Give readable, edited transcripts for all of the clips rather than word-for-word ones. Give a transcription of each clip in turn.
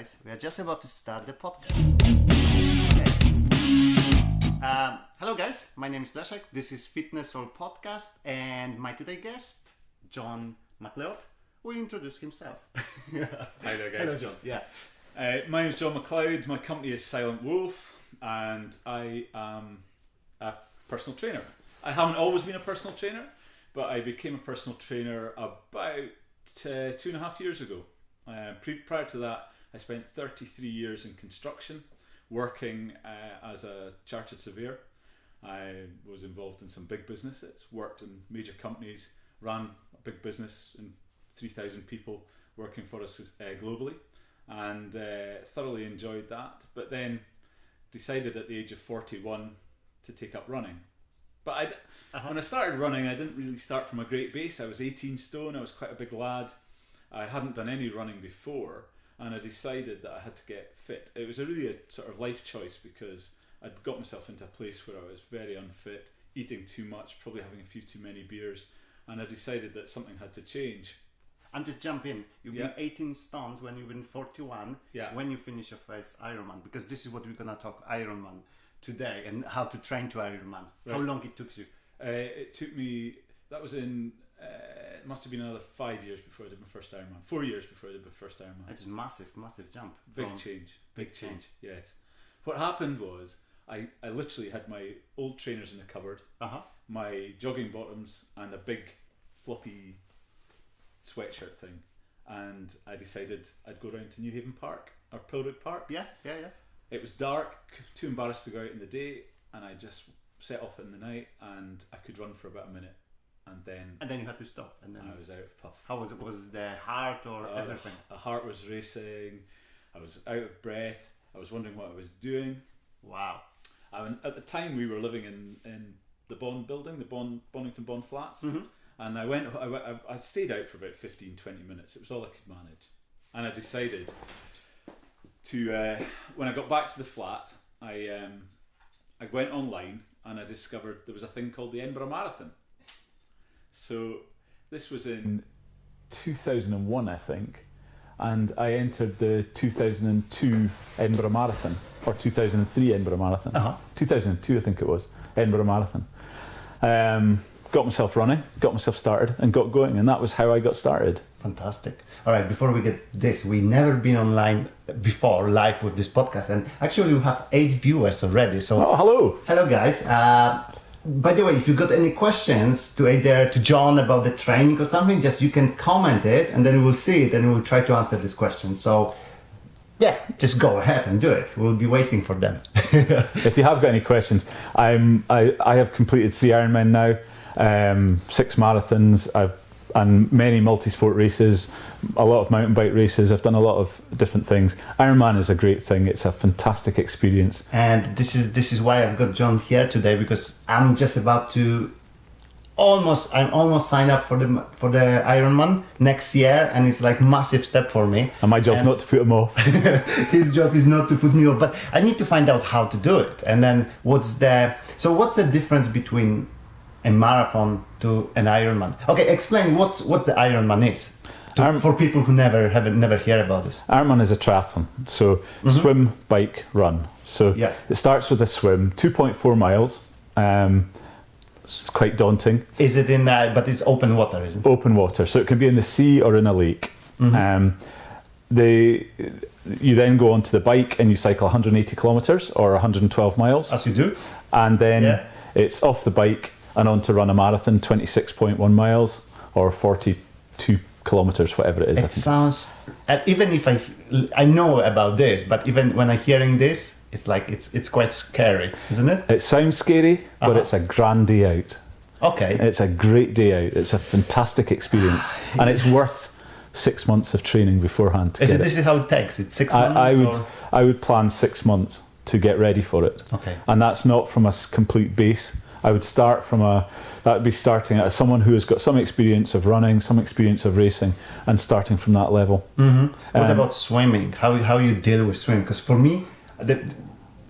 guys. We are just about to start the podcast. Okay. Hello, guys. My name is Leszek. This is Fitness All Podcast, and my today guest, John Macleod, will introduce himself. Hi there, guys. Hello, John. Yeah. My name is John Macleod. My company is Silent Wolf, and I am a personal trainer. I haven't always been a personal trainer, but I became a personal trainer about 2.5 years ago. Prior to that, I spent 33 years in construction, working as a chartered surveyor. I was involved in some big businesses, worked in major companies, ran a big business in 3,000 people working for us globally, and thoroughly enjoyed that. But then decided at the age of 41 to take up running. But when I started running, I didn't really start from a great base. I was 18 stone, I was quite a big lad. I hadn't done any running before, and I decided that I had to get fit. It was really a sort of life choice because I'd got myself into a place where I was very unfit, eating too much, probably having a few too many beers, and I decided that something had to change. I'm just jumping. You've been 18 stones when you've been 41. Yeah. When you finish your first Ironman, because this is what we're gonna talk Ironman today and how to train to Ironman. Right. How long it took you? It took me. That was in. It must have been another 5 years before I did my first Ironman. 4 years before I did my first Ironman. That's a massive jump. Big change. Yes. What happened was I literally had my old trainers in the cupboard, my jogging bottoms, and a big floppy sweatshirt thing, and I decided I'd go down to New Haven Park or Pilroyd Park. Yeah. It was dark, too embarrassed to go out in the day, and I just set off in the night, and I could run for about a minute, and then you had to stop, and then I was out of puff. How was it? Was it the heart or everything? The heart was racing. I was out of breath. I was wondering what I was doing. Wow. At the time, we were living in the Bond building, the Bonington Bond flats. Mm-hmm. And I stayed out for about 15-20 minutes. It was all I could manage. And I decided to, when I got back to the flat, I went online and I discovered there was a thing called the Edinburgh Marathon. So this was in 2001, I think. And I entered the 2002 Edinburgh Marathon, or 2003 Edinburgh Marathon. 2002, I think it was, Edinburgh Marathon. Got myself running, got myself started, and got going, and that was how I got started. Fantastic. All right, before we get this, we never been online before live with this podcast, and actually we have 8 viewers already. So hello guys. By the way, if you got any questions to either to John about the training or something, just you can comment it, and then we'll see it, and we'll try to answer this question. So yeah, just go ahead and do it. We'll be waiting for them. If you have got any questions, I have completed 3 Ironman now. 6 marathons, and many multi-sport races, a lot of mountain bike races. I've done a lot of different things. Ironman is a great thing. It's a fantastic experience. And this is why I've got John here today, because I'm just about to almost signed up for the Ironman next year, and it's like massive step for me. And my job's not to put him off. His job is not to put me off, but I need to find out how to do it. And then what's the difference between a marathon to an Ironman? Okay, explain what the Ironman is for people who never hear about this. Ironman is a triathlon, so swim, bike, run. So yes. It starts with a swim, 2.4 miles. It's quite daunting. Is it but it's open water, isn't it? Open water, so it can be in the sea or in a lake. You then go onto the bike and you cycle 180 kilometers or 112 miles. As you do. And then it's off the bike and on to run a marathon, 26.1 miles or 42 kilometers, whatever it is. It sounds, even if I know about this, but even when I'm hearing this, it's like it's quite scary, isn't it? It sounds scary, but it's a grand day out. Okay. It's a great day out. It's a fantastic experience, and it's worth 6 months of training beforehand. This is how it takes? It's 6 months? I would plan 6 months to get ready for it. Okay. And that's not from a complete base. I would start that would be starting as someone who has got some experience of running, some experience of racing, and starting from that level. What about swimming? How you deal with swimming? Because for me,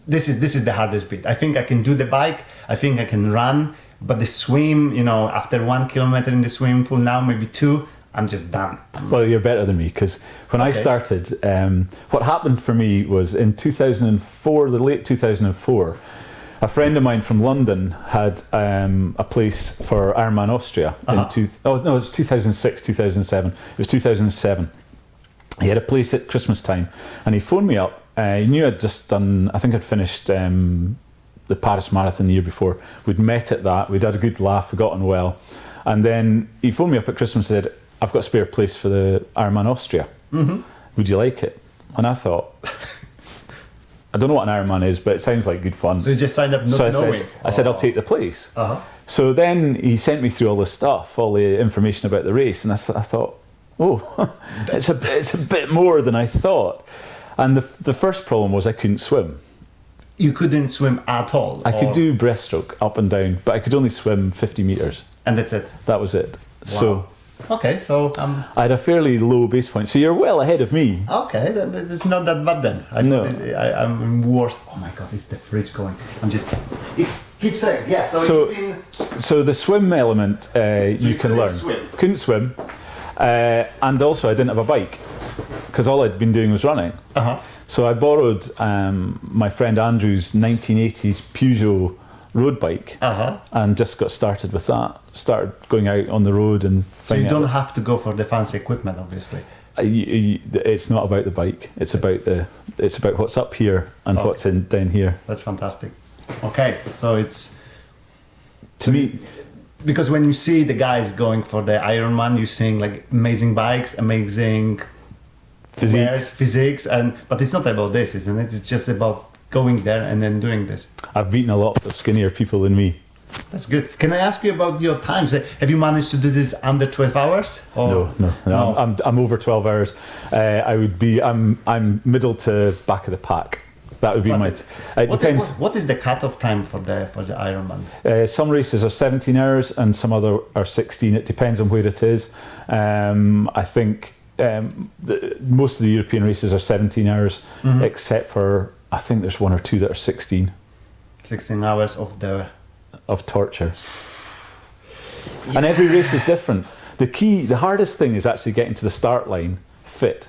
this is the hardest bit. I think I can do the bike, I think I can run, but the swim, after 1 kilometer in the swimming pool, now maybe 2, I'm just done. Well, you're better than me, because when I started, what happened for me was in 2004, the late 2004, a friend of mine from London had a place for Ironman Austria. It was 2006, 2007. It was 2007. He had a place at Christmas time, and he phoned me up. He knew I'd just done, I think I'd finished the Paris Marathon the year before. We'd met at that, we'd had a good laugh, we got on well. And then he phoned me up at Christmas and said, I've got a spare place for the Ironman Austria. Would you like it? And I thought, I don't know what an Ironman is, but it sounds like good fun. So you just signed up not knowing? I said, I'll take the place. So then he sent me through all this stuff, all the information about the race, and I thought, oh, it's a bit more than I thought. And the first problem was I couldn't swim. You couldn't swim at all? I could do breaststroke up and down, but I could only swim 50 metres. And that's it? That was it. Wow. So okay, so I had a fairly low base point, so you're well ahead of me. Okay, then it's not that bad then. I'm worse. Oh my god, it's the fridge going. Keep saying, yeah. So the swim element you can learn. Couldn't swim, and also I didn't have a bike because all I'd been doing was running. So I borrowed my friend Andrew's 1980s Peugeot road bike and just got started with that. Started going out on the road and so you don't have to go for the fancy equipment, obviously. It's not about the bike. It's about what's up here and what's down here. That's fantastic. Okay, so it's to me, because when you see the guys going for the Ironman, you're seeing like amazing bikes, amazing physiques, but it's not about this, isn't it? It's just about going there and then doing this. I've beaten a lot of skinnier people than me. That's good. Can I ask you about your times? Have you managed to do this under 12 hours? Or? No. I'm over 12 hours. I'm middle to back of the pack. That would be it depends. What is the cutoff time for the Ironman? Some races are 17 hours and some other are 16. It depends on where it is. I think most of the European races are 17 hours, except for I think there's one or two that are 16. 16 hours of torture. Yeah. And every race is different. The hardest thing is actually getting to the start line fit.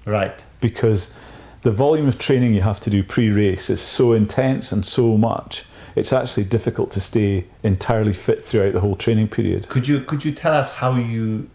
Right. Because the volume of training you have to do pre-race is so intense and so much, it's actually difficult to stay entirely fit throughout the whole training period. Could you tell us how you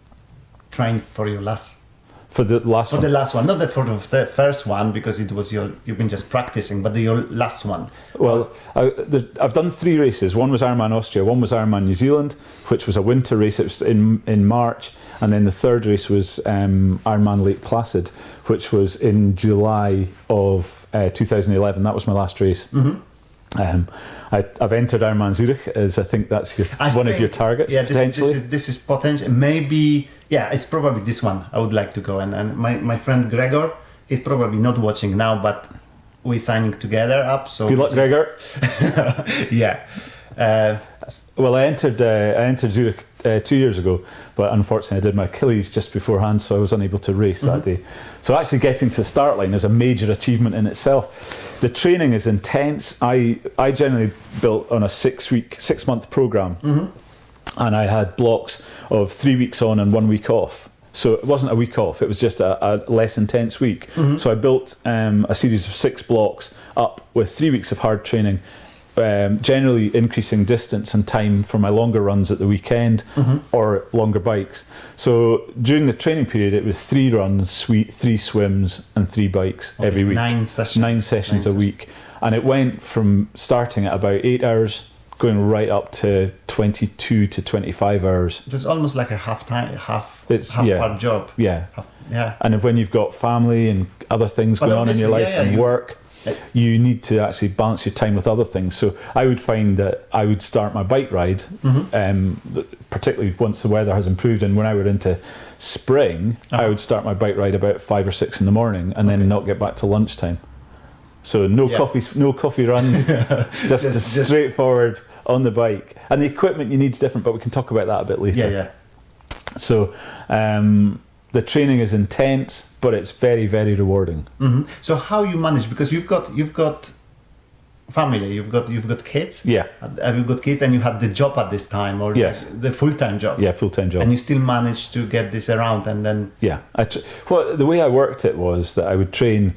trained for your last? For the last one? For the last one, not for the first one, because it was you've been just practicing, but your last one. Well, I've done 3 races. One was Ironman Austria, one was Ironman New Zealand, which was a winter race. It was in March, and then the third race was Ironman Lake Placid, which was in July of 2011. That was my last race. I've entered Ironman Zurich, as I think that's one of your targets, potentially. This is potential. Maybe, it's probably this one I would like to go. And my friend Gregor, he's probably not watching now, but we're signing together up. So good luck, Gregor. Yeah. Well, I entered Zurich 2 years ago, but unfortunately I did my Achilles just beforehand, so I was unable to race that day. So actually getting to the start line is a major achievement in itself. The training is intense. I generally built on a 6-month program, and I had blocks of 3 weeks on and 1 week off. So it wasn't a week off, it was just a less intense week. So I built a series of 6 blocks up with 3 weeks of hard training, generally increasing distance and time for my longer runs at the weekend or longer bikes. So during the training period, it was 3 runs, 3 swims and 3 bikes every week. 9 sessions a week. And it went from starting at about 8 hours, going right up to 22 to 25 hours. It's almost like a half part job. Yeah. And when you've got family and other things going on in your life and work, you need to actually balance your time with other things. So I would find that I would start my bike ride, particularly once the weather has improved, and when I were into spring, I would start my bike ride about 5 or 6 in the morning and then not get back to lunchtime. So no coffee runs, just straightforward on the bike. And the equipment you need is different, but we can talk about that a bit later. So the training is intense, but it's very, very rewarding. So how you manage, because you've got family. You've got kids. Yeah. Have you got kids? And you had the job at this time, or Yes. the full-time job? Yeah, full-time job. And you still managed to get this around, and then Yeah. The way I worked it was that I would train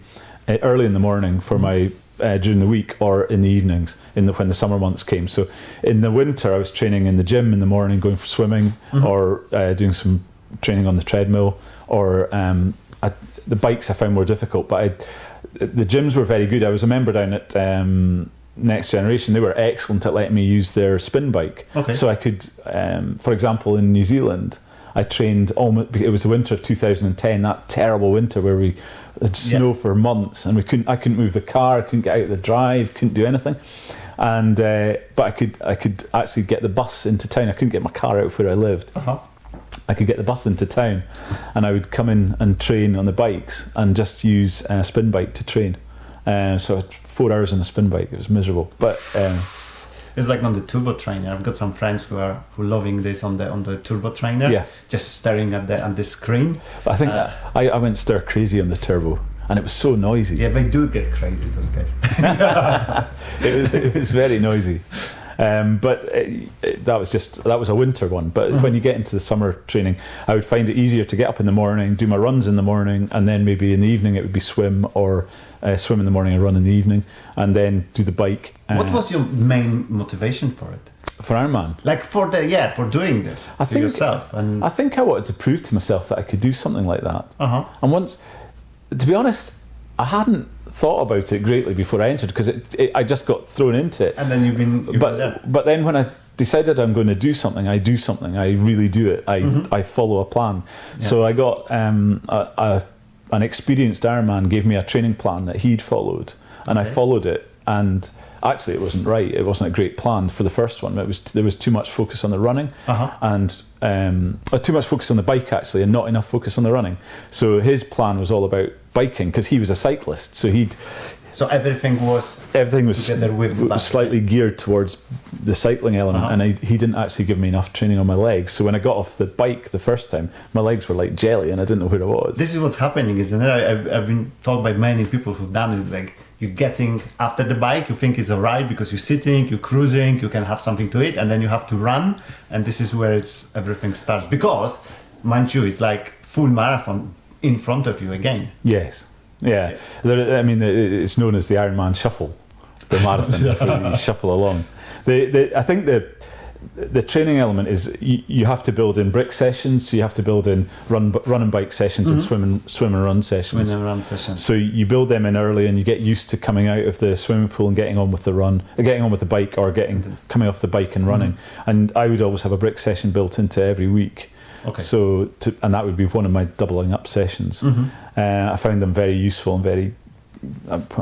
early in the morning for my during the week, or in the evenings when the summer months came. So in the winter, I was training in the gym in the morning, going for swimming, or doing some training on the treadmill, or the bikes I found more difficult. But the gyms were very good. I was a member down at Next Generation. They were excellent at letting me use their spin bike. Okay. So I could, for example, in New Zealand, I trained almost. It was the winter of 2010, that terrible winter where we had snow for months, and I couldn't move the car, I couldn't get out the drive, couldn't do anything. And but I could actually get the bus into town. I couldn't get my car out where I lived. I could get the bus into town, and I would come in and train on the bikes and just use a spin bike to train. So I had 4 hours on a spin bike. It was miserable, but it's like on the turbo trainer. I've got some friends who are loving this on the turbo trainer. Yeah. Just staring at the screen. But I think I went stir crazy on the turbo, and it was so noisy. Yeah, they do get crazy, those guys. it was very noisy. But that was a winter one. But when you get into the summer training, I would find it easier to get up in the morning, do my runs in the morning, and then maybe in the evening it would be swim, or swim in the morning and run in the evening, and then do the bike. What was your main motivation for it? For Ironman? Like for doing this for yourself? And I think I wanted to prove to myself that I could do something like that. And once, to be honest, I hadn't thought about it greatly before I entered, because I just got thrown into it. And then you've been there. But then when I decided I'm going to do something, I do something. I really do it. I follow a plan. Yeah. So I got an experienced Ironman gave me a training plan that he'd followed, and I followed it. And actually, it wasn't right. It wasn't a great plan for the first one. There was too much focus on the running, and too much focus on the bike actually, and not enough focus on the running. So his plan was all about biking, because he was a cyclist. So everything was together with the bike. Slightly geared towards the cycling element, and he didn't actually give me enough training on my legs. So when I got off the bike the first time, my legs were like jelly, and I didn't know where I was. This is what's happening, isn't it? I've been told by many people who've done it, like, you're getting after the bike, you think it's alright because you're sitting, you're cruising, you can have something to eat, and then you have to run, and this is where everything starts. Because, mind you, it's like full marathon in front of you again. Yes. Yeah. It's known as the Ironman Shuffle, the marathon, where you shuffle along. I think the training element is you have to build in brick sessions, so you have to build in run and bike sessions, and swim and run sessions. Swim and run sessions. So you build them in early, and you get used to coming out of the swimming pool and getting on with the run, getting on with the bike, or coming off the bike and running. And I would always have a brick session built into every week. Okay. And that would be one of my doubling up sessions. I found them very useful and very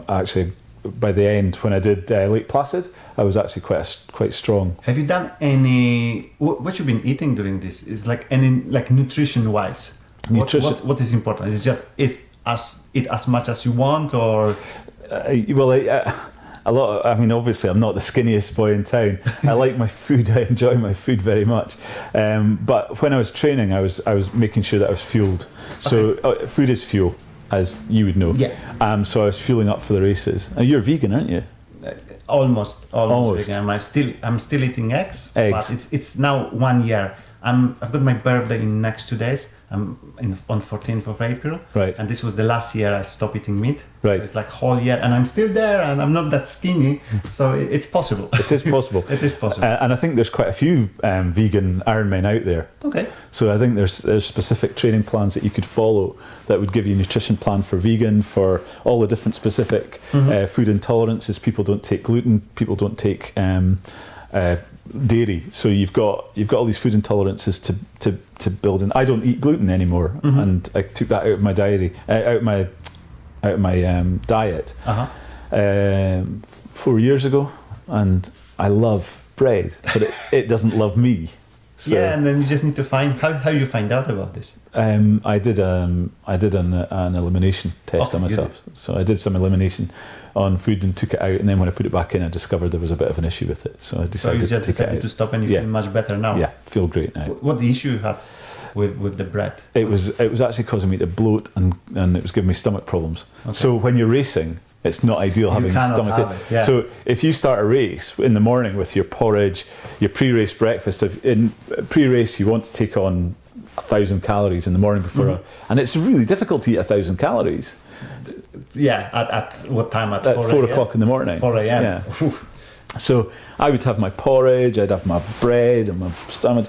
actually. By the end, when I did Lake Placid, I was actually quite strong. Have you done any? What you've been eating during this? Is like nutrition wise. What is important? Is just eat as much as you want, or? A lot. Obviously, I'm not the skinniest boy in town. I like my food. I enjoy my food very much. But when I was training, I was making sure that I was fueled. So food is fuel, as you would know. Yeah. So I was fueling up for the races. You're vegan, aren't you? Almost vegan. I'm still eating eggs. But it's now 1 year. I've got my birthday in next 2 days. I'm on 14th of April. Right. And this was the last year I stopped eating meat. Right. So it's like whole year, and I'm still there, and I'm not that skinny. So it's possible. It is possible. It is possible. And I think there's quite a few vegan Ironmen out there. Okay. So I think there's specific training plans that you could follow that would give you a nutrition plan for vegan, for all the different specific food intolerances. People don't take gluten. People don't take dairy. So you've got all these food intolerances to build in. I don't eat gluten anymore, and I took that out of my diet 4 years ago, and I love bread, but it doesn't love me. So, yeah, and then you just need to find how you find out about this. I did an elimination test on myself. So I did some elimination on food and took it out, and then when I put it back in, I discovered there was a bit of an issue with it. So I decided to take it out. To stop, and you feel much better now. Yeah, feel great now. What the issue you had with the bread? It was actually causing me to bloat, and it was giving me stomach problems. Okay. So when you're racing, It's not ideal having stomach ache. Yeah. So if you start a race in the morning with your porridge, your pre-race breakfast, in pre-race you want to take on 1,000 calories in the morning before, and it's really difficult to eat 1,000 calories. Yeah, at what time? At 4 o'clock in the morning. 4 a.m. Yeah. So I would have my porridge, I'd have my bread and my stomach,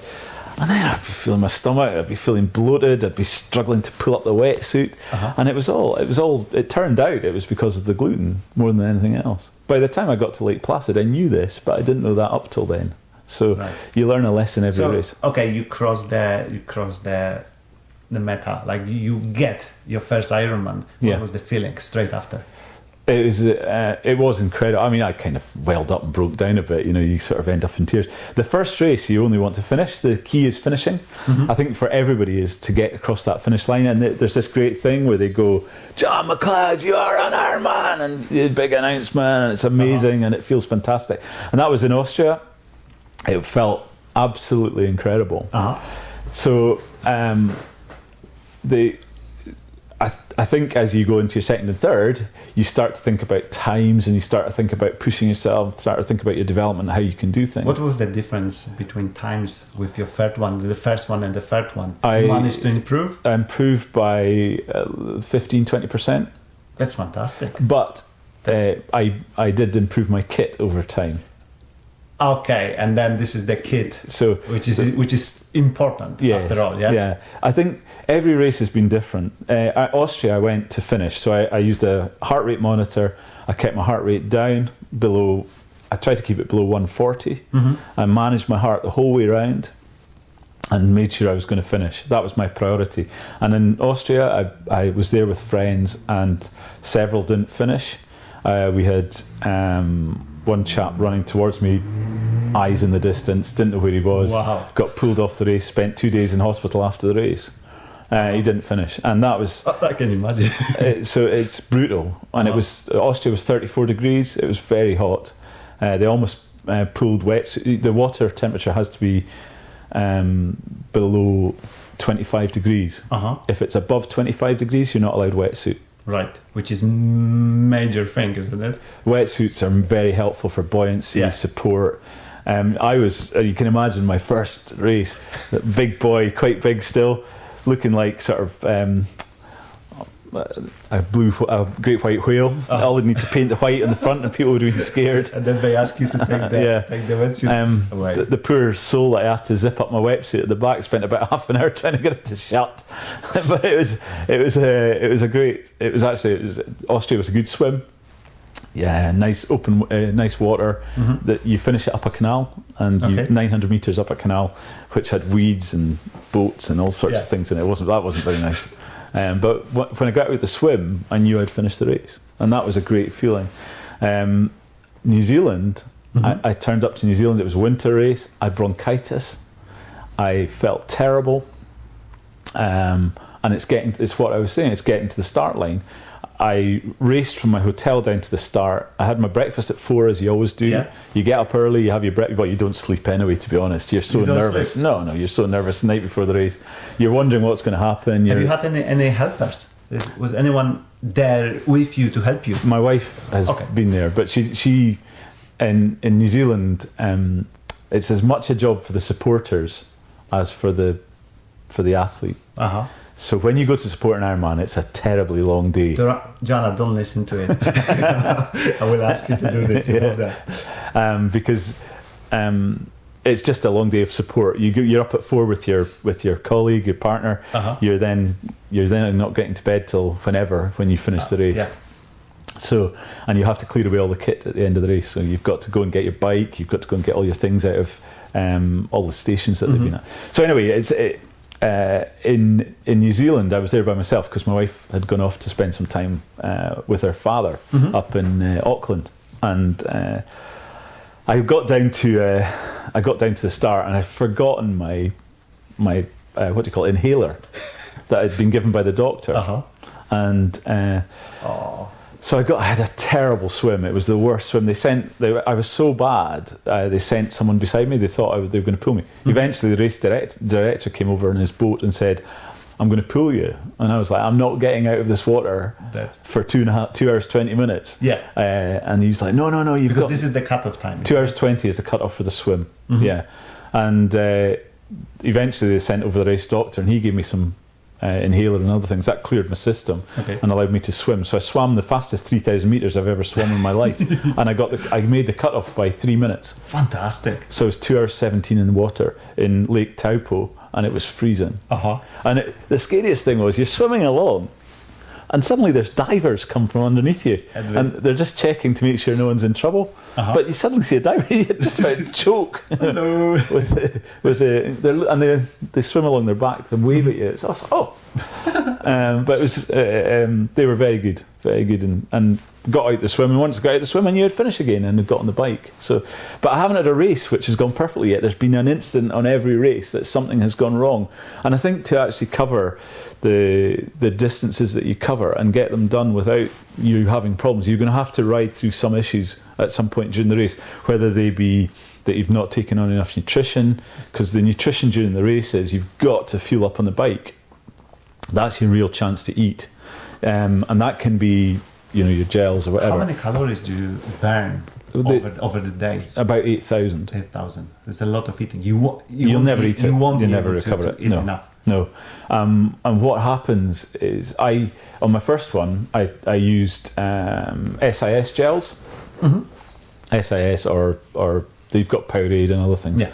and then I'd be feeling my stomach, I'd be feeling bloated, I'd be struggling to pull up the wetsuit, and it turned out it was because of the gluten more than anything else. By the time I got to Lake Placid, I knew this, but I didn't know that up till then. So you learn a lesson every race. Okay, you cross the meta, like you get your first Ironman. What was the feeling straight after? It was incredible. I mean, I kind of welled up and broke down a bit. You know, you sort of end up in tears. The first race, you only want to finish. The key is finishing. I think for everybody is to get across that finish line. And there's this great thing where they go, John Macleod, you are an Ironman, and the big announcement, and it's amazing, and it feels fantastic. And that was in Austria. It felt absolutely incredible. So I think as you go into your second and third, you start to think about times and you start to think about pushing yourself, start to think about your development and how you can do things. What was the difference between times with your third one, the first one and the third one? You managed to improve? I improved by 15-20%. That's fantastic. But I did improve my kit over time. Okay, and then this is the kit, which is important after all. Yeah. I think every race has been different. Austria, I went to finish, so I used a heart rate monitor. I kept my heart rate down below. I tried to keep it below 140. I managed my heart the whole way around, and made sure I was going to finish. That was my priority. And in Austria, I was there with friends, and several didn't finish. We had one chap running towards me, eyes in the distance, didn't know where he was, got pulled off the race, spent 2 days in hospital after the race. He didn't finish, and that was... I can imagine. So it's brutal, and Austria was 34 degrees, it was very hot. They almost pulled wetsuit. The water temperature has to be below 25 degrees. If it's above 25 degrees, you're not allowed wetsuit. Right, which is major thing, isn't it? Wetsuits are very helpful for buoyancy, support. You can imagine my first race, big boy, quite big still, looking like sort of a great white whale. All they need to paint the white on the front and people would be scared. And then they ask you to take the wetsuit away. The poor soul that I had to zip up my wetsuit at the back spent about half an hour trying to get it to shut. But Austria was a good swim. Yeah, nice open, nice water. That you finish it up a canal, and 900 meters up a canal, which had weeds and boats and all sorts of things in it. That wasn't very nice. But when I got out the swim, I knew I'd finished the race, and that was a great feeling. New Zealand, I turned up to New Zealand. It was a winter race. I had bronchitis. I felt terrible, and it's what I was saying. It's getting to the start line. I raced from my hotel down to the start. I had my breakfast at 4, as you always do. Yeah. You get up early, you have your breakfast, but you don't sleep anyway, to be honest. You're so nervous. Sleep. No, you're so nervous the night before the race. You're wondering what's going to happen. Have you had any helpers? Was anyone there with you to help you? My wife has been there, but she in New Zealand, it's as much a job for the supporters as for the athlete. So when you go to support an Ironman, it's a terribly long day. Jana, don't listen to it. I will ask you to do this. Because it's just a long day of support. You're up at 4 with your colleague, your partner. You're then not getting to bed till when you finish the race. So, and you have to clear away all the kit at the end of the race. So you've got to go and get your bike. You've got to go and get all your things out of all the stations that they've been at. So anyway, in New Zealand, I was there by myself because my wife had gone off to spend some time with her father up in Auckland, and I got down to the start, and I'd forgotten my what do you call it, inhaler that had been given by the doctor, and so I had a terrible swim. It was the worst swim. I was so bad. They sent someone beside me. They thought they were going to pull me. Eventually, the race director came over in his boat and said, I'm going to pull you. And I was like, I'm not getting out of this water for 2 hours, 20 minutes. Yeah. And he was like, no, because this is the cut-off time. 2 hours 20 is the cut-off for the swim. Yeah. And eventually they sent over the race doctor, and he gave me some inhaler and other things. That cleared my system and allowed me to swim. So I swam the fastest 3,000 meters I've ever swum in my life. And I made the cut-off by 3 minutes. Fantastic. So it was 2 hours 17 in the water in Lake Taupo, and it was freezing. And the scariest thing was, you're swimming along, and suddenly there's divers come from underneath you, and they're just checking to make sure no one's in trouble. But you suddenly see a diver, you just about to choke. Hello. and they swim along their back and wave at you. So I was like, oh. But it was they were very good, and got out the swim. And once I got out the swim, I knew I'd finish again, and had got on the bike. So, but I haven't had a race which has gone perfectly yet. There's been an incident on every race that something has gone wrong, and I think to actually cover the distances that you cover and get them done without you having problems, you're going to have to ride through some issues at some point during the race, whether they be that you've not taken on enough nutrition, because the nutrition during the race is you've got to fuel up on the bike. That's your real chance to eat, and that can be, you know, your gels or whatever. How many calories do you burn over the day? About 8,000. 8,000. There's a lot of eating. You'll never eat it. You'll never recover it. Eat enough. No. And what happens is, on my first one, I used SIS gels. SIS or they've got Powerade and other things. Yeah.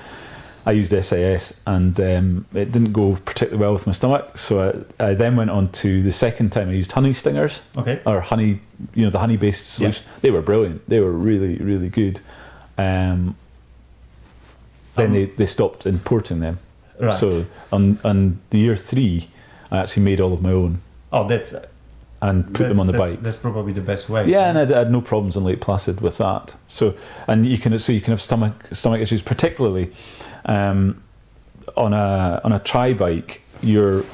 I used SIS, and it didn't go particularly well with my stomach. So I then went on to the second time I used honey stingers. Or honey, you know, the honey-based solution. Yeah. They were brilliant. They were really, really good. Then they stopped importing them. Right. So on the year 3, I actually made all of my own. Oh, that's... And put them on the bike. That's probably the best way. Yeah, and I had no problems on Lake Placid with that. So you can have stomach issues, particularly on a tri bike. You're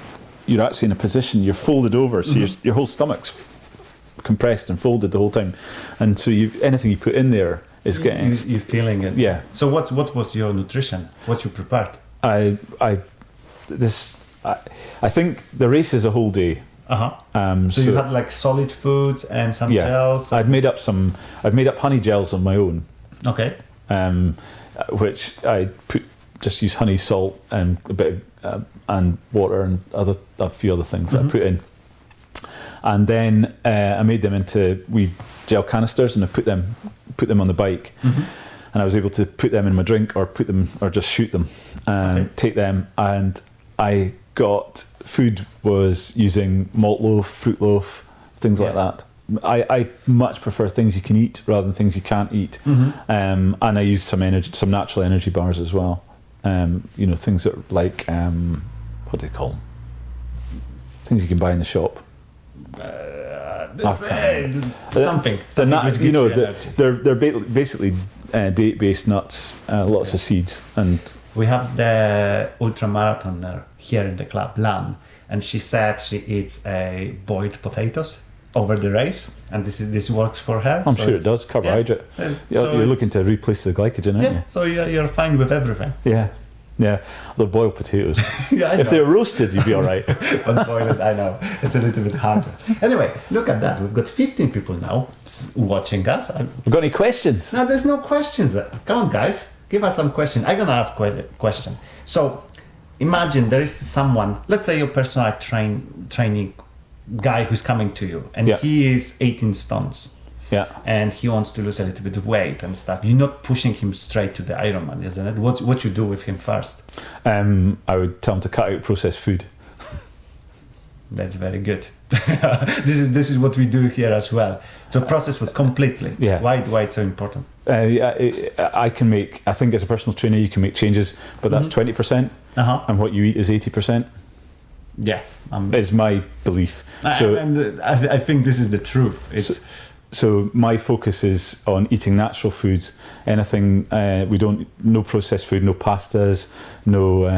actually in a position, you're folded over, so your whole stomach's compressed and folded the whole time, and so anything you put in there is getting you're feeling it. Yeah. So what was your nutrition? What you prepared? I think the race is a whole day. So you had like solid foods and some gels. I'd made up honey gels on my own. Okay. Which I just use honey, salt, and a bit and water and a few other things that I put in. And then I made them into wee gel canisters, and I put them on the bike. And I was able to put them in my drink, or just shoot them and take them. And I got food was using malt loaf, fruit loaf, things like that. I much prefer things you can eat rather than things you can't eat. And I used some natural energy bars as well. You know, things that are like what do they call them? Things you can buy in the shop. Something. You know, they're basically date-based nuts, lots of seeds, and we have the ultramarathoner here in the club, Lan, and she said she eats boiled potatoes over the race, and this works for her. I'm sure it does. Carbohydrate. Yeah. You're looking to replace the glycogen, aren't you? So you're fine with everything. Yeah, the boiled potatoes. If they're roasted, you'd be all right. But boiled, I know, it's a little bit harder. Anyway, look at that. We've got 15 people now watching us. We've got any questions? No, there's no questions. Come on, guys. Give us some questions. I'm going to ask a question. So imagine there is someone, let's say your personal training guy who's coming to you, and he is 18 stones. Yeah. And he wants to lose a little bit of weight and stuff. You're not pushing him straight to the Ironman, isn't it? What you do with him first? I would tell him to cut out processed food. That's very good. This is what we do here as well. So processed food completely. Yeah. Why it's so important? I think as a personal trainer you can make changes, but that's 20%, and what you eat is 80%. Yeah, is my belief. And I think this is the truth. So my focus is on eating natural foods. Anything no processed food, no pastas, no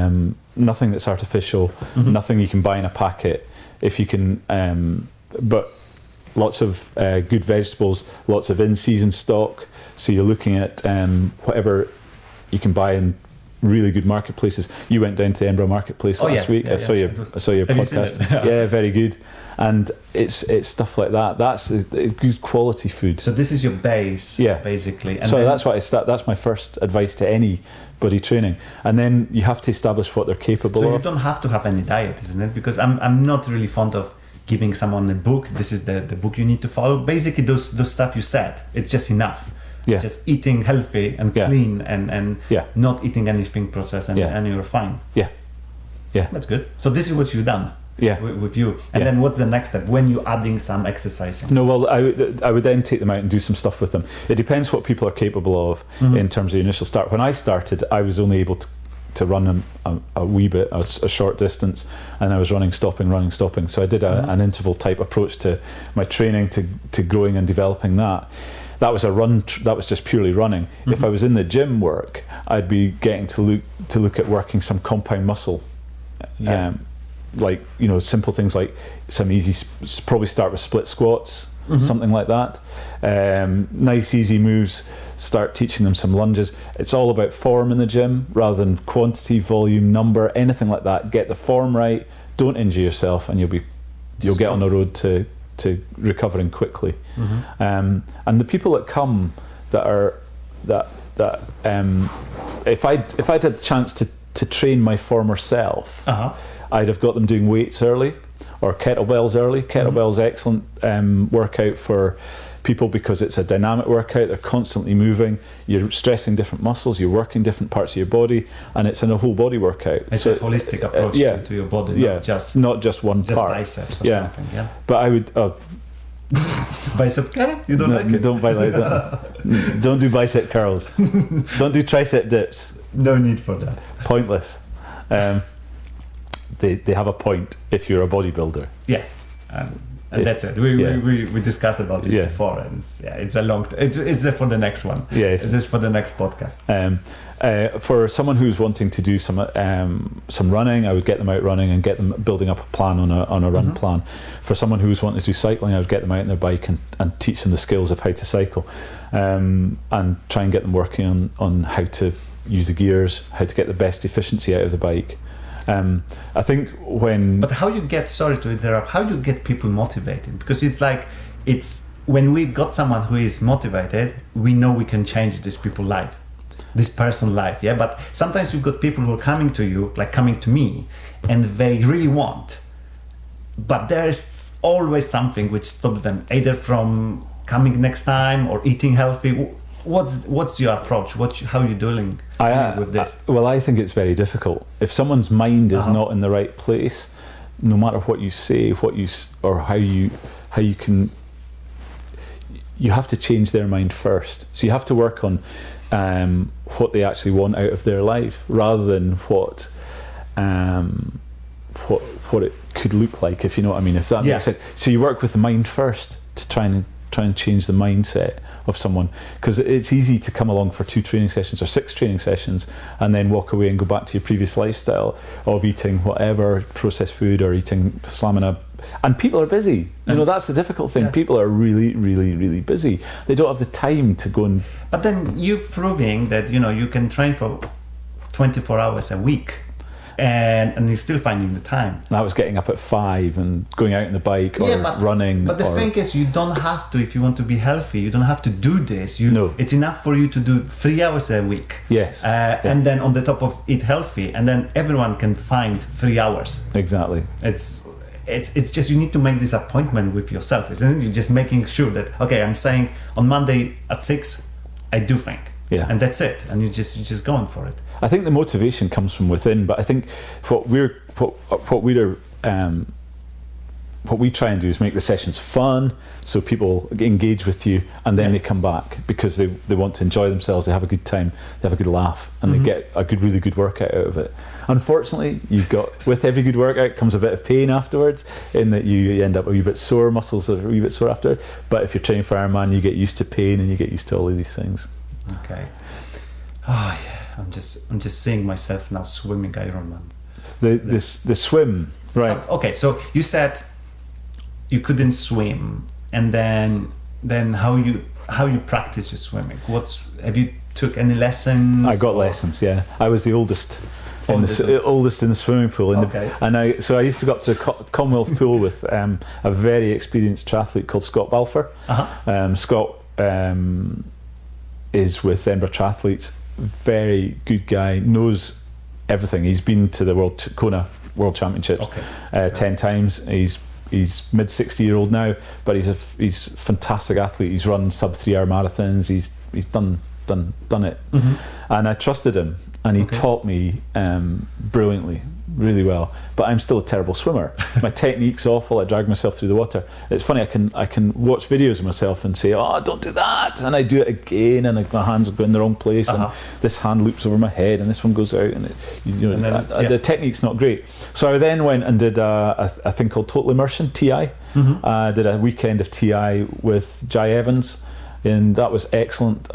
nothing that's artificial, nothing you can buy in a packet. If you can, but lots of good vegetables, lots of in-season stock. So you're looking at whatever you can buy in really good marketplaces. You went down to Edinburgh Marketplace last week. I saw your podcast. Yeah, very good. And it's stuff like that. That's a good quality food. So this is your base, basically. And so that's what that's my first advice to anybody training. And then you have to establish what they're capable of. So you don't have to have any diet, isn't it? Because I'm not really fond of giving someone a book. This is the book you need to follow. Basically, those stuff you said, it's just enough. Yeah. Just eating healthy and clean and not eating anything processed and you're fine. Yeah. That's good. So this is what you've done. With you. And then what's the next step when you're adding some exercising? No, well, I would then take them out and do some stuff with them. It depends what people are capable of in terms of the initial start. When I started, I was only able to run a wee bit, a short distance, and I was running, stopping. So I did an interval type approach to my training, to growing and developing that. That was a run. That was just purely running. If I was in the gym work, I'd be getting to look at working some compound muscle. Like, simple things like some easy, probably start with split squats, something like that. Nice, easy moves, start teaching them some lunges. It's all about form in the gym rather than quantity, volume, number, anything like that. Get the form right, don't injure yourself, and you'll get on the road to recovering quickly. And the people that come if I'd had the chance to train my former self, I'd have got them doing weights early or kettlebells early. Kettlebells, excellent workout for people because it's a dynamic workout. They're constantly moving. You're stressing different muscles. You're working different parts of your body, and it's in a whole body workout. It's a holistic approach to your body, not just one part. Biceps or something. Yeah. But I would. Bicep curl? You don't like it? Don't bite like that. Don't do bicep curls. Don't do tricep dips. No need for that. Pointless. They have a point if you're a bodybuilder. Yeah, and that's it. We discussed about it before, and it's a long. It's there for the next one. Yes, it is for the next podcast. For someone who's wanting to do some running, I would get them out running and get them building up a plan on a run plan. For someone who's wanting to do cycling, I would get them out on their bike and teach them the skills of how to cycle, and try and get them working on how to use the gears, how to get the best efficiency out of the bike. I think But how you get, sorry to interrupt, how do you get people motivated? Because it's when we got someone who is motivated, we know we can change this people's life, this person's life, But sometimes you've got people who are coming to you, like coming to me, and they really want, but there's always something which stops them, either from coming next time or eating healthy. What's your approach? How are you dealing with this? Well, I think it's very difficult. If someone's mind is not in the right place, no matter what you say, or how you can, you have to change their mind first. So you have to work on what they actually want out of their life, rather than what it could look like, if you know what I mean. If that makes sense. So you work with the mind first to try and change the mindset of someone, because it's easy to come along for 2 training sessions or 6 training sessions and then walk away and go back to your previous lifestyle of eating whatever processed food or eating stamina. And people are busy. That's the difficult thing. People are really, really, really busy. They don't have the time to go and. But then you're proving that you can train for 24 hours a week. And you're still finding the time. And I was getting up at 5 and going out on the bike or running. But the thing is, you don't have to, if you want to be healthy, you don't have to do this. No. It's enough for you to do 3 hours a week. Yes. And then on the top of eat healthy, and then everyone can find 3 hours. Exactly. It's just you need to make this appointment with yourself, isn't it? You're just making sure that, okay, I'm saying on Monday at 6, I do think. Yeah. And that's it. And you're just going for it. I think the motivation comes from within, but I think what we try and do is make the sessions fun, so people engage with you, and then they come back because they want to enjoy themselves, they have a good time, they have a good laugh, and they get a really good workout out of it. Unfortunately, with every good workout comes a bit of pain afterwards, in that you end up a wee bit sore, muscles are a wee bit sore after. But if you're training for Ironman, you get used to pain and you get used to all of these things. Okay. Oh yeah. I'm just seeing myself now swimming Ironman. The swim, right? Okay, so you said you couldn't swim, and then how you practice your swimming? took any lessons? I got lessons. Yeah, I was the oldest. Oldest in the swimming pool, so I used to go up to the Commonwealth pool with a very experienced triathlete called Scott Balfour. Scott is with Edinburgh Triathletes, very good guy, knows everything. He's been to the Kona World Championships 10 times. He's mid 60-year-old now, but he's a fantastic athlete. He's run sub 3 hour marathons. He's done it, and I trusted him. And he taught me brilliantly, really well. But I'm still a terrible swimmer. My technique's awful. I drag myself through the water. It's funny. I can watch videos of myself and say, "Oh, don't do that," and I do it again, and my hands go in the wrong place, and this hand loops over my head, and this one goes out, and the technique's not great. So I then went and did a thing called Total Immersion (TI). I did a weekend of TI with Jai Evans, and that was excellent.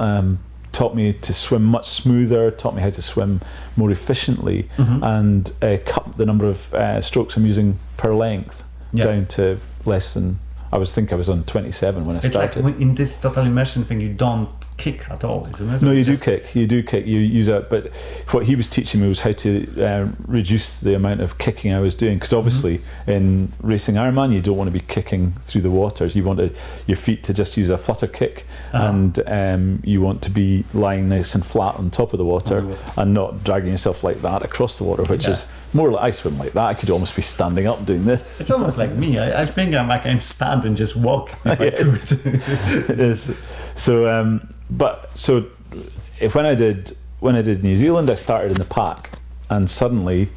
Taught me to swim much smoother, taught me how to swim more efficiently, and cut the number of strokes I'm using per length down to less than, I was on 27 when I started. It's like in this total immersion thing, you don't kick at all, isn't it? No, you do kick, you use it, but what he was teaching me was how to reduce the amount of kicking I was doing, because obviously in racing Ironman you don't want to be kicking through the waters. You want your feet to just use a flutter kick, and you want to be lying nice and flat on top of the water and not dragging yourself like that across the water, which is more like, I swim like that. I could almost be standing up doing this. It's almost like me. I think I can stand and just walk if I could. It is. So when I did New Zealand, I started in the pack, and suddenly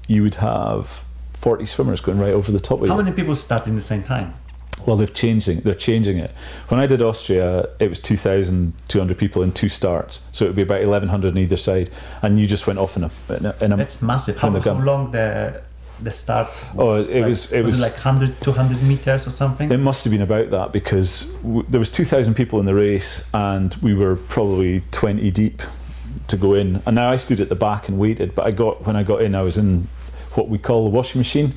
you would have 40 swimmers going right over the top of you. How many people start in the same time? Well, they're changing it. When I did Austria, it was 2,200 people in 2 starts, so it would be about 1,100 on either side, and you just went off in a. That's massive. How long the start was? It was like 100, 200 meters or something? It must have been about that, because there was 2,000 people in the race, and we were probably 20 deep to go in. And now I stood at the back and waited, but when I got in, I was in what we call the washing machine.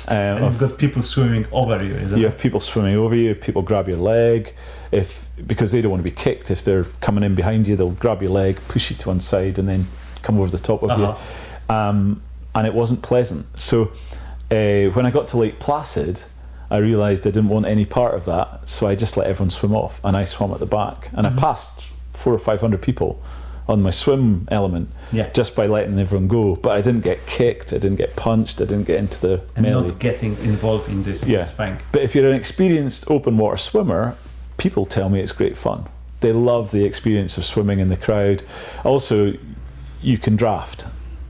And you've got people swimming over you, isn't it? You have people swimming over you, people grab your leg, because they don't want to be kicked. If they're coming in behind you, they'll grab your leg, push you to one side, and then come over the top of you. And it wasn't pleasant. So when I got to Lake Placid, I realised I didn't want any part of that, so I just let everyone swim off, and I swam at the back, and I passed 400 or 500 people on my swim element just by letting everyone go. But I didn't get kicked, I didn't get punched, I didn't get into the melee. Not getting involved in this thing. But if you're an experienced open water swimmer, people tell me it's great fun. They love the experience of swimming in the crowd. Also, you can draft.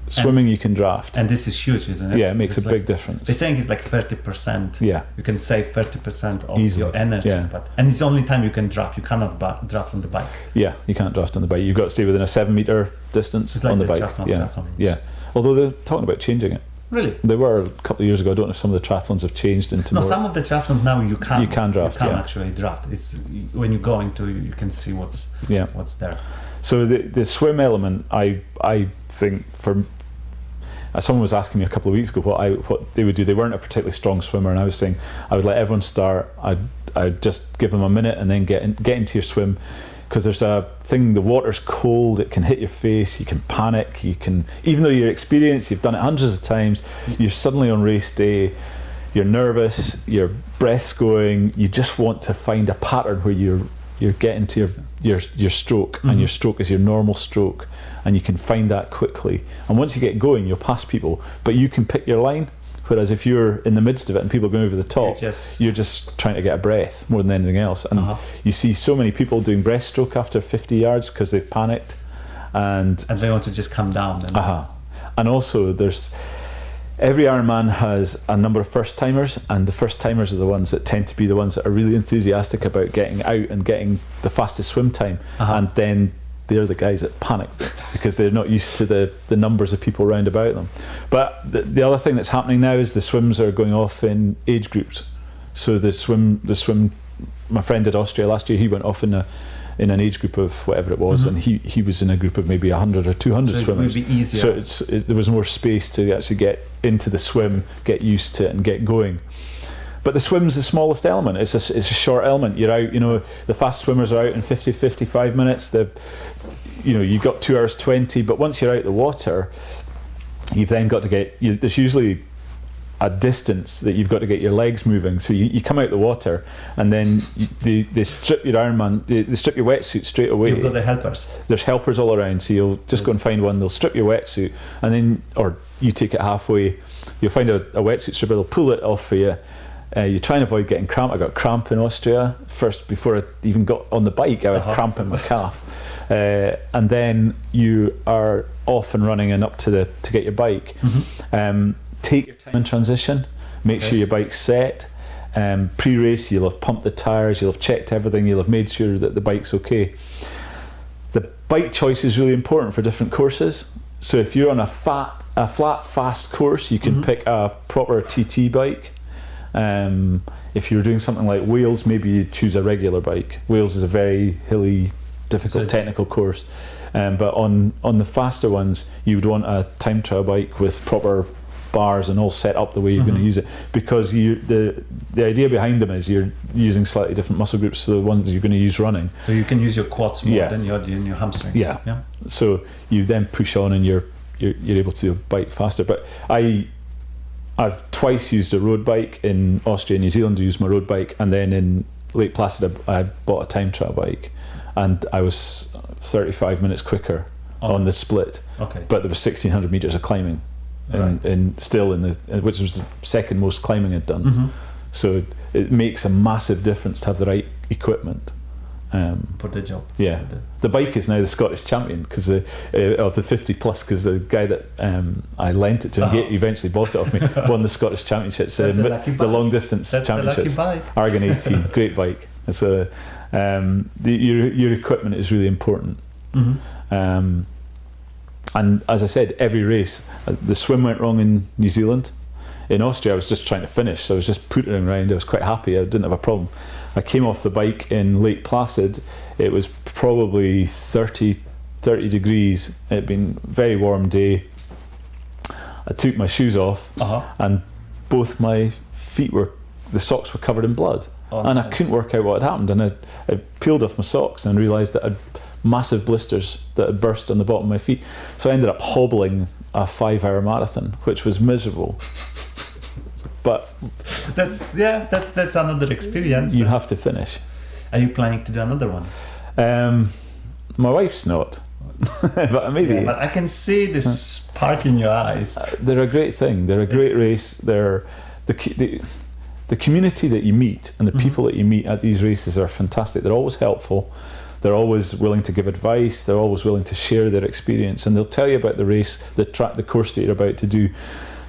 Swimming, you can draft. And this is huge, isn't it? Yeah, it makes a big difference. They're saying it's like 30%. Yeah. You can save 30% of easily. your energy. Yeah. And it's the only time you can draft. You cannot draft on the bike. Yeah, you can't draft on the bike. You've got to stay within a 7-meter distance it's like on the bike. Triathlon. Yeah. Although they're talking about changing it. Really? They were a couple of years ago. I don't know if some of the triathlons have changed into more. Some of the triathlons now you can draft. You can actually draft. It's when you go into, you can see what's there. So the swim element, I think for. Someone was asking me a couple of weeks ago what they would do. They weren't a particularly strong swimmer, and I was saying I would let everyone start. I'd just give them a minute and then get into your swim, because there's a thing. The water's cold. It can hit your face. You can panic. You can, even though you're experienced, you've done it hundreds of times. You're suddenly on race day. You're nervous. Your breath's going. You just want to find a pattern where you're getting to your stroke, and your stroke is your normal stroke, and you can find that quickly. And once you get going, you'll pass people, but you can pick your line. Whereas if you're in the midst of it and people are going over the top, you're just trying to get a breath more than anything else. And you see so many people doing breaststroke after 50 yards because they've panicked, and they want to just come down. And also there's. Every Ironman has a number of first timers, and the first timers are the ones that tend to be the ones that are really enthusiastic about getting out and getting the fastest swim time, and then they're the guys that panic because they're not used to the numbers of people round about them. But the other thing that's happening now is the swims are going off in age groups. So the swim. My friend did Austria last year. He went off in an age group of whatever it was, and he was in a group of maybe 100 or 200 swimmers. It would be easier. So there was more space to actually get into the swim, get used to it, and get going. But the swim's the smallest element. It's a short element. You're out. The fast swimmers are out in 50, 55 minutes. you've got 2 hours 20, but once you're out the water, you've then got to there's usually a distance that you've got to get your legs moving. So you come out the water, and then they strip your Ironman, they strip your wetsuit straight away. You've got the helpers. There's helpers all around, so you'll just go and find one. They'll strip your wetsuit, and then, or you take it halfway. You'll find a wetsuit stripper. They'll pull it off for you. You try and avoid getting cramp. I got cramp in Austria first before I even got on the bike. I had cramp in my calf, and then you are off and running and up to get your bike. Take your time in transition. Make sure your bike's set. Pre-race, you'll have pumped the tyres. You'll have checked everything. You'll have made sure that the bike's okay. The bike choice is really important for different courses. So if you're on a flat, fast course, you can pick a proper TT bike. If you're doing something like Wales, maybe you choose a regular bike. Wales is a very hilly, difficult technical course. But on the faster ones, you would want a time trial bike with proper bars and all set up the way you're going to use it, because the idea behind them is you're using slightly different muscle groups to the ones you're going to use running. So you can use your quads more than your hamstrings. Yeah. So you then push on and you're able to bike faster. But I've twice used a road bike in Austria and New Zealand. I used my road bike, and then in Lake Placid I bought a time trial bike, and I was 35 minutes quicker on the split. Okay. But there was 1,600 meters of climbing. Which was the second most climbing I'd done. So it makes a massive difference to have the right equipment for the job. Yeah, the bike is now the Scottish champion because of the 50 plus, because the guy that I lent it to and eventually bought it off me won the Scottish championships, the long distance championships. Argon 18, great bike. So your equipment is really important. And as I said, every race, the swim went wrong in New Zealand. In Austria, I was just trying to finish, so I was just pootering around. I was quite happy. I didn't have a problem. I came off the bike in Lake Placid. It was probably 30 degrees. It had been a very warm day. I took my shoes off, and both my feet the socks were covered in blood. And I couldn't work out what had happened. And I peeled off my socks and realised that I'd massive blisters that had burst on the bottom of my feet. So I ended up hobbling a 5-hour marathon, which was miserable. But that's another experience. You have to finish. Are you planning to do another one? My wife's not. But maybe. Yeah, but I can see this spark in your eyes. They're a great thing. They're a great race. They're the community that you meet and the people that you meet at these races are fantastic. They're always helpful. They're always willing to give advice. They're always willing to share their experience, and they'll tell you about the race, the course that you're about to do.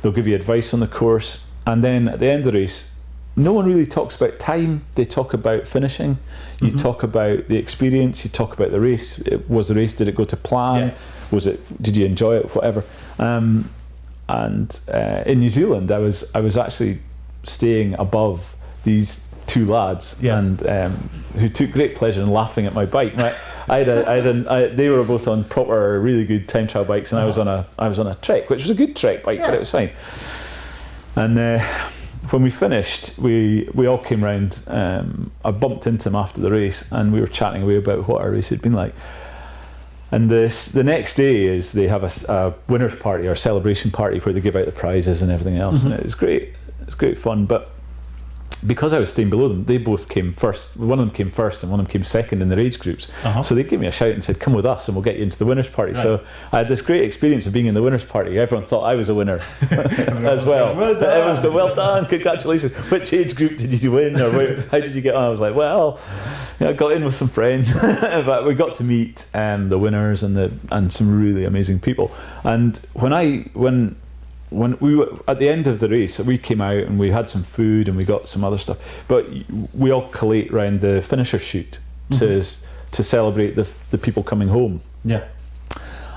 They'll give you advice on the course, and then at the end of the race, no one really talks about time. They talk about finishing. You talk about the experience. You talk about the race. Did it go to plan? Yeah. Did you enjoy it? Whatever. And in New Zealand, I was actually staying above these two lads, and who took great pleasure in laughing at my bike. They were both on proper, really good time trial bikes, and I was on a Trek, which was a good Trek bike, but it was fine. And when we finished, we all came round. I bumped into them after the race, and we were chatting away about what our race had been like. And the next day is they have a winners' party or a celebration party where they give out the prizes and everything else, and it was great. It's great fun, but because I was staying below them, they both came first. One of them came first and one of them came second in their age groups. So they gave me a shout and said, come with us and we'll get you into the winners' party. Right. So I had this great experience of being in the winners' party. Everyone thought I was a winner as well. Everyone's going, well done, congratulations. Which age group did you win? Or how did you get on? I was like, well, I got in with some friends. But we got to meet the winners and some really amazing people. And when we were at the end of the race, we came out and we had some food and we got some other stuff, but we all collate around the finisher chute to celebrate the people coming home. Yeah.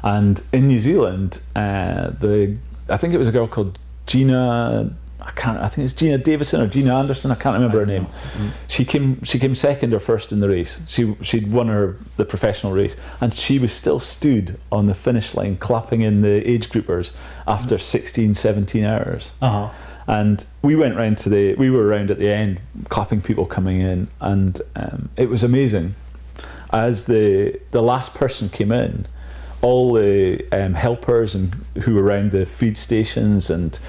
And in New Zealand, I think it was a girl called Gina. I think it's Gina Davison or Gina Anderson. I can't remember her name. She came second or first in the race. She'd won the professional race, and she was still stood on the finish line clapping in the age groupers after 16, 17 hours. And we went round we were around at the end clapping people coming in, and it was amazing. as the last person came in, all the helpers and who were around the feed stations and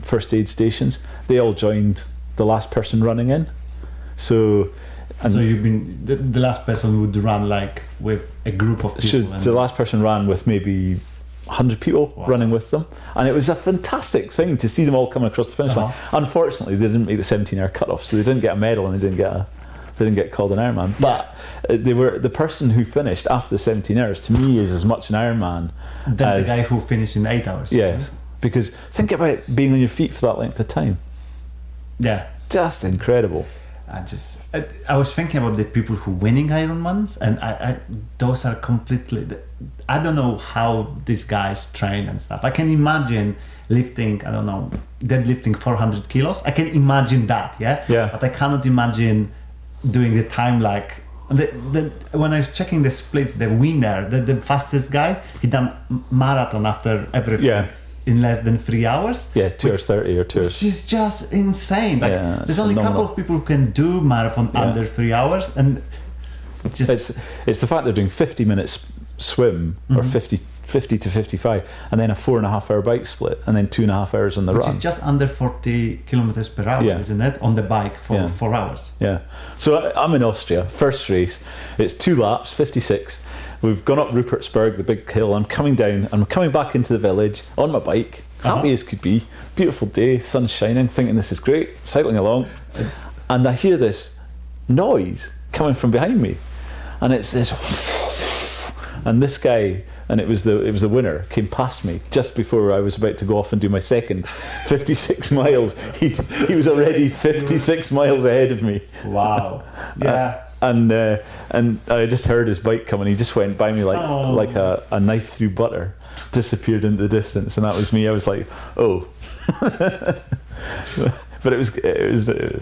first aid stations, they all joined the last person running in. So you've been the last person would run like with a group of people. The last person ran with maybe 100 people running with them, and it was a fantastic thing to see them all coming across the finish line. Unfortunately, they didn't make the 17-hour cutoff, so they didn't get a medal and they didn't get called an Ironman. But they were the person who finished after the 17 hours. To me, is as much an Ironman than the guy who finished in 8 hours. Yes, because think about being on your feet for that length of time. Yeah, just incredible. I was thinking about the people who winning Ironmans, and I those are completely. I don't know how these guys train and stuff. I can imagine lifting, I don't know, deadlifting 400 kilos. I can imagine that, yeah. But I cannot imagine doing the time like. When I was checking the splits, the winner, the fastest guy, he done marathon after everything. Yeah. In less than 3 hours. Yeah, 2 hours 30 or 2 hours. Which is just insane. Like, there's only a phenomenal. couple of people who can do marathon under 3 hours, and just it's the fact they're doing 50 minutes swim or 50 to 55, and then a 4.5 hour bike split, and then 2.5 hours on the which run. is just under 40 kilometers per hour, isn't it? On the bike for 4 hours. Yeah. So I'm in Austria, first race. It's 2 laps, 56. We've gone up Rupertsberg, the big hill. I'm coming down. I'm coming back into the village on my bike, happy as could be. Beautiful day, sun's shining, thinking this is great. Cycling along, and I hear this noise coming from behind me, and it's this. And this guy, and it was the winner, came past me just before I was about to go off and do my second 56 miles. He was already 56 miles ahead of me. Wow. Yeah. And I just heard his bike coming. He just went by me like a knife through butter, disappeared into the distance, and that was me. I was like, oh. But it was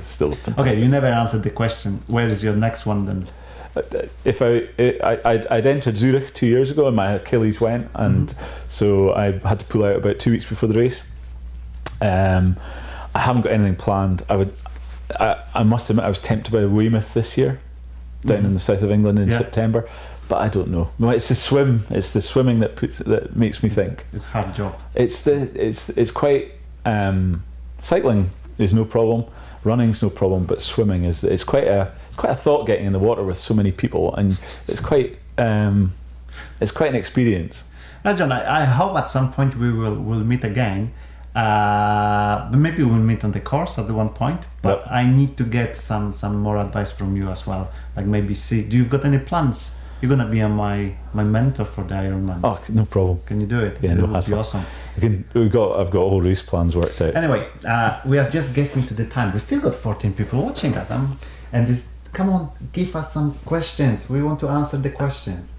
still fantastic. Okay, you never answered the question. Where is your next one then? If I'd entered Zurich 2 years ago and my Achilles went, and so I had to pull out about 2 weeks before the race. I haven't got anything planned. I must admit I was tempted by Weymouth this year, down in the south of England in September, but I don't know. It's the swimming that makes me think. It's a hard job. It's quite cycling is no problem, running's no problem, but swimming it's quite a thought getting in the water with so many people, and it's quite an experience. Rajan, I hope at some point we'll meet again. But maybe we'll meet on the course at one point, but I need to get some more advice from you as well, like maybe do you've got any plans? You're gonna be my mentor for the Ironman. Oh, no problem. Can you do it? Yeah, It would be awesome. I've got all race plans worked out. Anyway, we are just getting to the time. We still got 14 people watching us, come on, give us some questions. We want to answer the questions.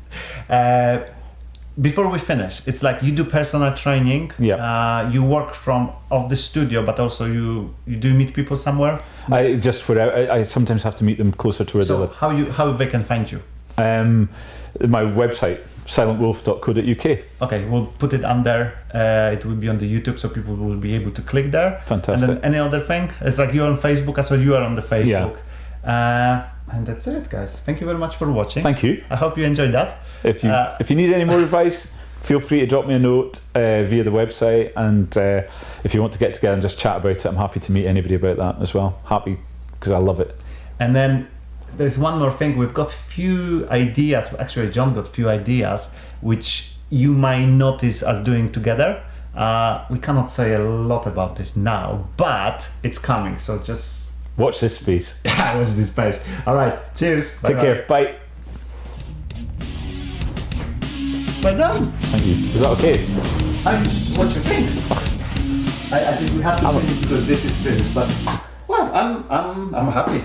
Before we finish, it's like you do personal training. Yeah. You work from off the studio, but also you do meet people somewhere. I sometimes have to meet them closer to where they live. How they can find you? My website, silentwolf.co.uk. Okay, we'll put it under. It will be on the YouTube, so people will be able to click there. Fantastic. And then any other thing? It's like you're on Facebook as well. You are on the Facebook. Yeah. And that's it, guys. Thank you very much for watching. Thank you. I hope you enjoyed that. If you need any more advice, feel free to drop me a note via the website, and if you want to get together and just chat about it, I'm happy to meet anybody about that as well. Happy, because I love it. And then there's one more thing. We've got few ideas. Actually, John got few ideas which you might notice us doing together. We cannot say a lot about this now, but it's coming. So just watch this space. Watch this space. All right. Cheers. Take care. Bye. Well done. Thank you. Is that okay? What do you think? We have to finish because this is finished. But well, I'm happy.